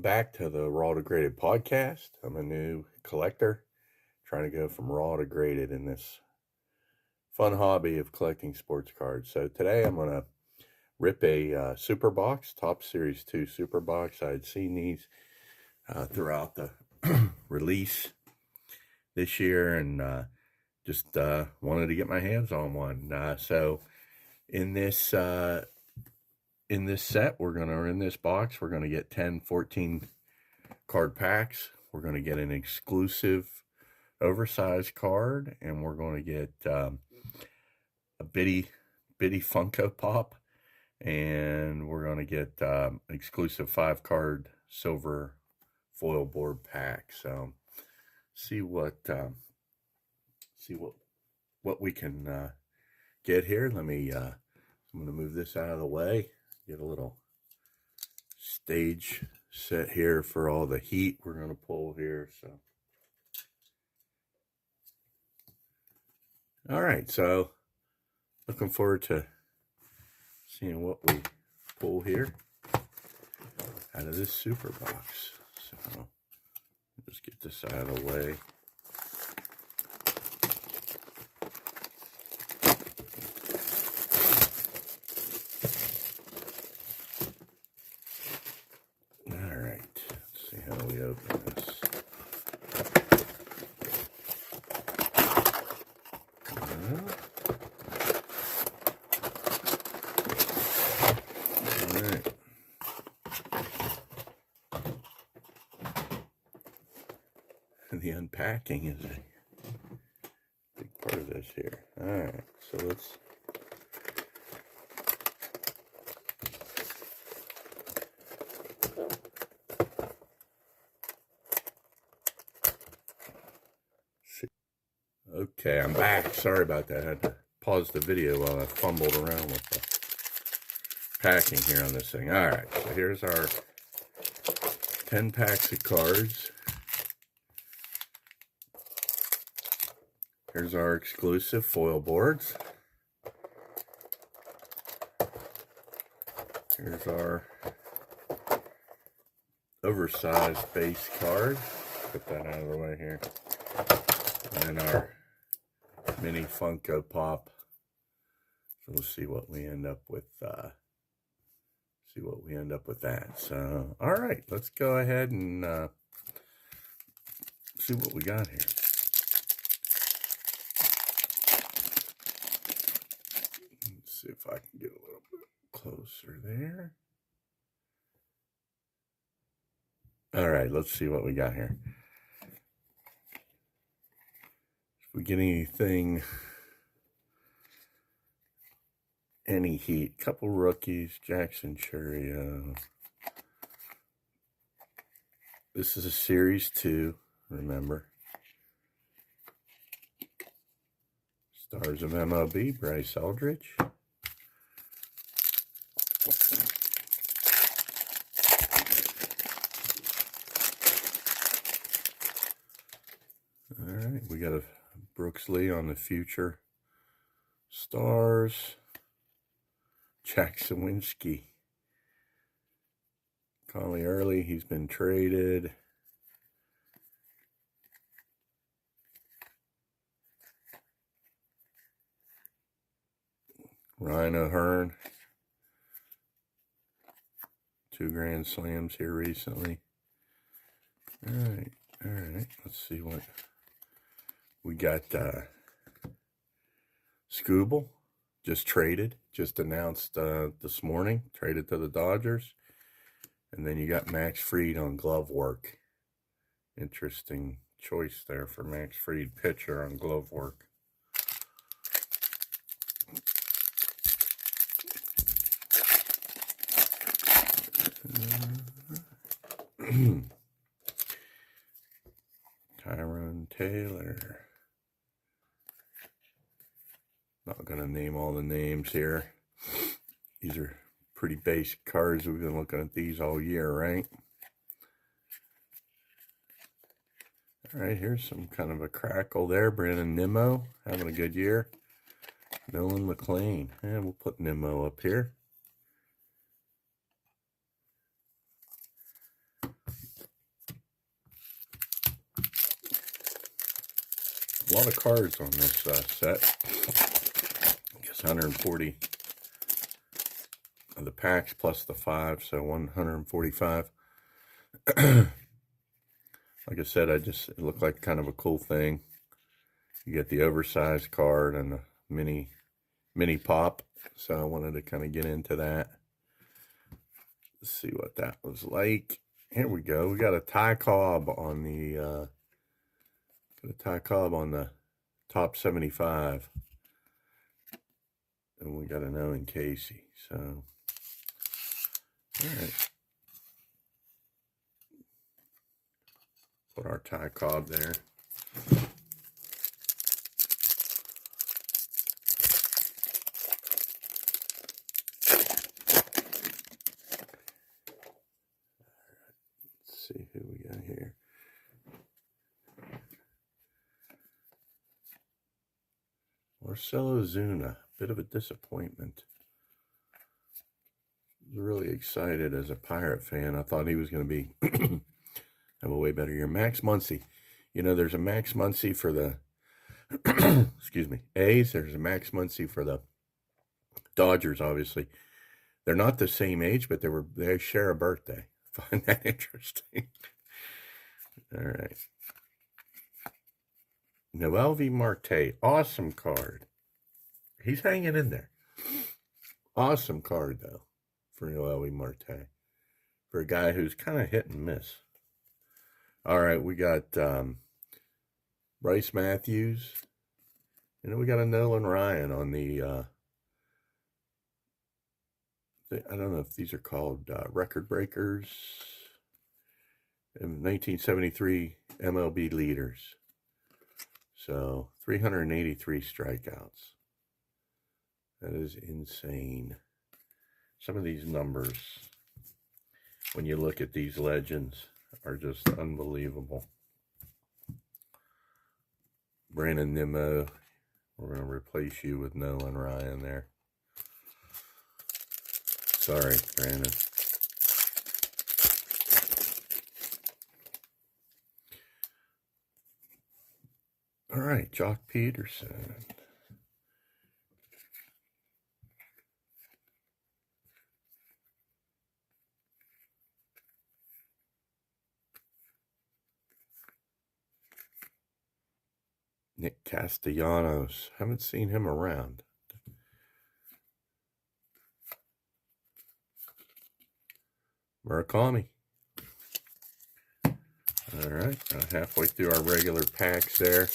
back to the Raw to Graded podcast. I'm a new collector trying to go from raw to graded in this fun hobby of collecting sports cards. So today I'm going to rip a Super Box, Top Series 2 Super Box. I had seen these throughout the release this year and just wanted to get my hands on one. So in this set, in this box, we're going to get 10, 14 card packs. We're going to get an exclusive oversized card, and we're going to get a bitty Funko Pop, and we're going to get exclusive 5-card silver foil board pack. So see what we can get here. I'm going to move this out of the way. Get a little stage set here for all the heat we're going to pull here. So, all right. So, looking forward to seeing what we pull here out of this Super Box. So, just get this out of the way. We open this. All right. The unpacking is a big part of this here. All right, so let's Okay, I'm back. Sorry about that. I had to pause the video while I fumbled around with the packing here on this thing. All right, so here's our 10 packs of cards. Here's our exclusive foil boards. Here's our oversized base card. Put that out of the way here. And our mini Funko Pop. So we'll see what we end up with. That. So, all right, let's go ahead and see what we got here. Let's see if I can get a little bit closer there. All right, let's see what we got here. If we get any heat, couple rookies, Jackson Chourio. This is a Series 2, remember. Stars of MLB, Bryce Eldridge. All right, we got a Brooks Lee on the future stars. Jack Sawinski. Conley Early, he's been traded. Ryan O'Hearn. 2 Grand Slams here recently. All right. Let's see what we got. Skubal. Just traded, just announced this morning, traded to the Dodgers. And then you got Max Fried on glove work. Interesting choice there for Max Fried, pitcher on glove work. Tyrone Taylor. Not going to name all the names here. These are pretty basic cards. We've been looking at these all year, right? All right, here's some kind of a crackle there. Brandon Nimmo having a good year. Nolan McLean. And we'll put Nimmo up here. A lot of cards on this set. I guess 140 of the packs plus the 5, so 145. Like I said, it looked like kind of a cool thing. You get the oversized card and the mini pop, so I wanted to kind of get into that. Let's see what that was like. Here we go. We got a Ty Cobb on the top 75, and we got an Owen Casey. So, all right, put our Ty Cobb there. See who we got here. Marcell Ozuna, bit of a disappointment. I was really excited as a Pirate fan. I thought he was going to be have a way better year. Max Muncy. You know, there's a Max Muncy for the excuse me, A's. There's a Max Muncy for the Dodgers, obviously. They're not the same age, but they share a birthday. Find that interesting. All right. Noelvi Marte. Awesome card. He's hanging in there. Awesome card, though, for Noelvi Marte. For a guy who's kind of hit and miss. All right, we got Bryce Matthews. And then we got a Nolan Ryan on the I don't know if these are called record breakers. In 1973 MLB leaders. So 383 strikeouts. That is insane. Some of these numbers, when you look at these legends, are just unbelievable. Brandon Nimmo. We're going to replace you with Nolan Ryan there. Sorry, Brandon. All right, Jock Peterson. Nick Castellanos. Haven't seen him around. Murakami. All right, halfway through our regular packs there.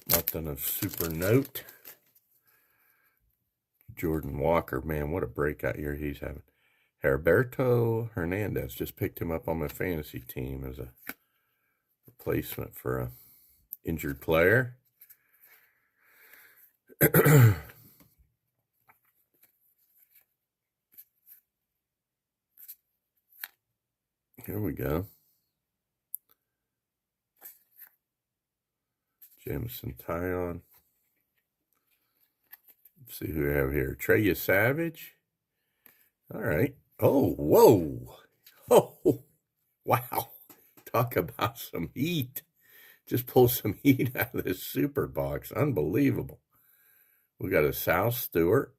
Nothing of super note. Jordan Walker, man, what a breakout year he's having. Herberto Hernandez, just picked him up on my fantasy team as a replacement for a injured player. Here we go. Jameson Taillon. Let's see who we have here. Treya Savage. All right. Oh, whoa. Oh, wow. Talk about some heat. Just pull some heat out of this super box. Unbelievable. We got a Sal Stewart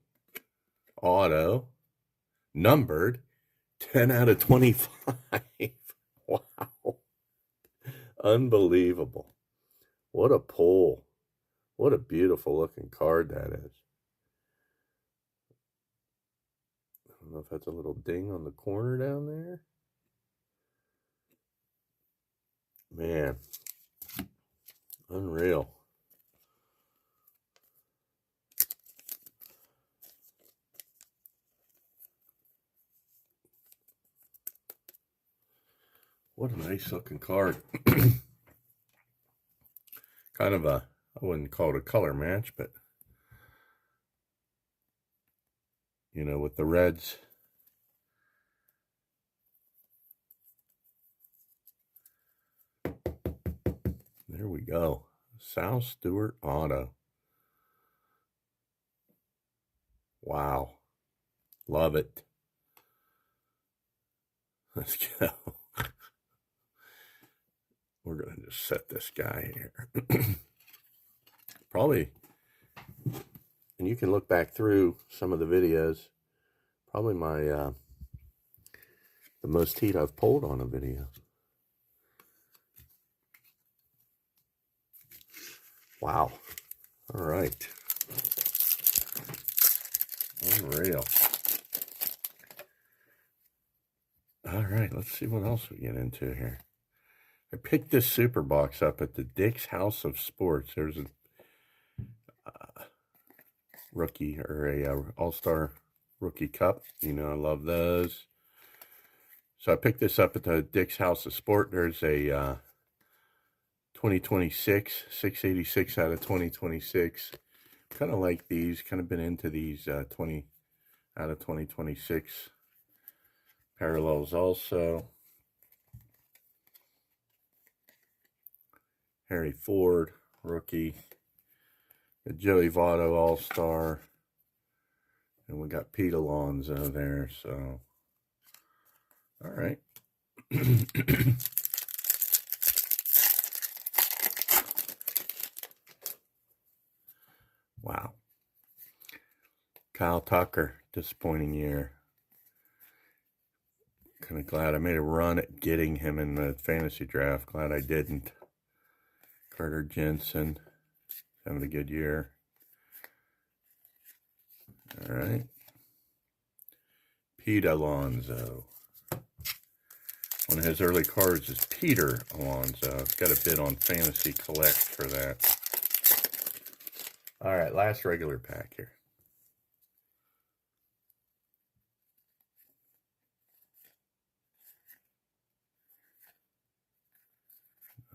auto, numbered 10 out of 25. Wow. Unbelievable. What a pull. What a beautiful looking card that is. I don't know if that's a little ding on the corner down there. Man. Unreal. What a nice looking card. Kind of a, I wouldn't call it a color match, but you know, with the Reds. There we go. Sal Stewart auto. Wow. Love it. Let's go. we're going to just set this guy here. Probably, and you can look back through some of the videos, probably my, the most heat I've pulled on a video. Wow. All right. Unreal. All right, let's see what else we get into here. I picked this super box up at the Dick's House of Sports. There's a rookie or a all-star rookie cup. You know, I love those. So I picked this up at the Dick's House of Sport. There's a 2026, 686 out of 2026. Kind of like these, kind of been into these 20 out of 2026 parallels also. Harry Ford, rookie. The Joey Votto All-Star. And we got Pete Alonso there, so. All right. Wow. Kyle Tucker, disappointing year. Kind of glad I made a run at getting him in the fantasy draft. Glad I didn't. Carter Jensen, having a good year. All right. Pete Alonso. One of his early cards is Peter Alonso. I've got a bid on Fantasy Collect for that. All right, last regular pack here.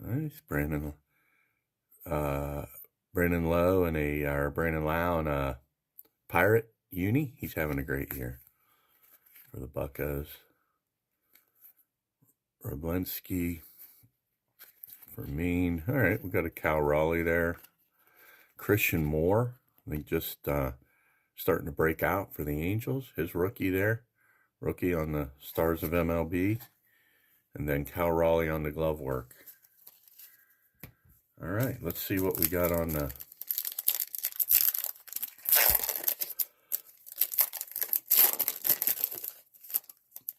Nice, Brandon Lowe and Brandon Lau and a Pirate Uni. He's having a great year for the Buccos. Roblinski for Mean. All right, we got a Cal Raleigh there. Christian Moore, I think just starting to break out for the Angels. His rookie there. Rookie on the Stars of MLB. And then Cal Raleigh on the glove work. All right, let's see what we got on the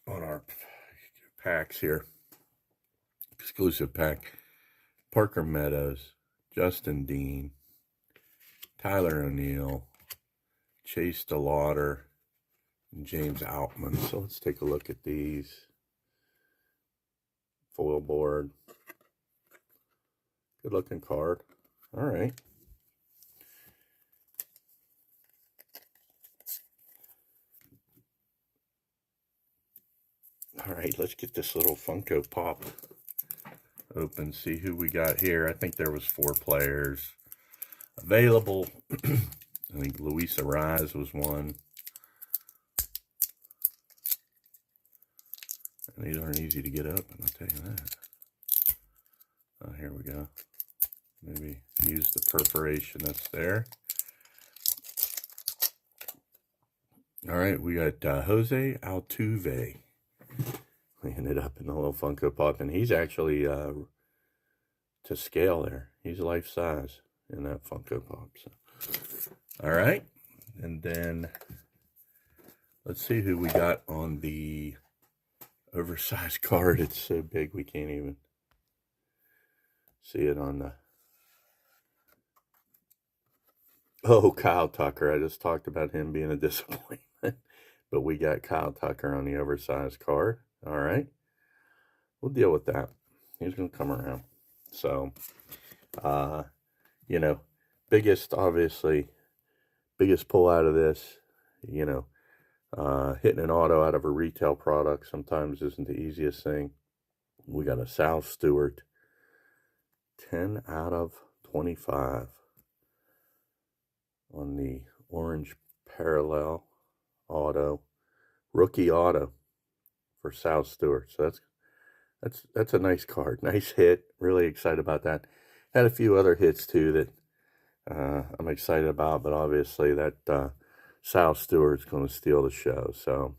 our packs here. Exclusive pack. Parker Meadows, Justin Dean, Tyler O'Neill, Chase DeLauder, and James Outman. So let's take a look at these. Foil board. Good looking card. All right. All right, let's get this little Funko Pop open, see who we got here. I think there was 4 players available. I think Luis Arraez was one. And these aren't easy to get open, I'll tell you that. Oh, here we go. Maybe use the perforation that's there. All right, we got Jose Altuve. We ended up in the little Funko Pop, and he's actually to scale there. He's life size in that Funko Pop. So. All right, and then let's see who we got on the oversized card. It's so big we can't even see it on the... Oh, Kyle Tucker. I just talked about him being a disappointment. But we got Kyle Tucker on the oversized card. All right. We'll deal with that. He's going to come around. So, you know, biggest pull out of this, you know, hitting an auto out of a retail product sometimes isn't the easiest thing. We got a Sal Stewart, 10 out of 25 on the orange parallel auto, rookie auto for Sal Stewart. So that's a nice card, nice hit. Really excited about that. Had a few other hits too that I'm excited about, but obviously that Sal Stewart's going to steal the show. So,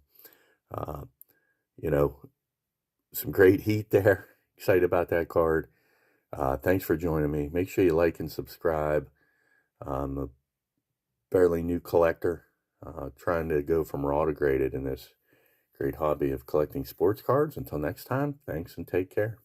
you know, some great heat there. Excited about that card. Thanks for joining me. Make sure you like and subscribe. I'm a fairly new collector, trying to go from raw to graded in this great hobby of collecting sports cards. Until next time, thanks and take care.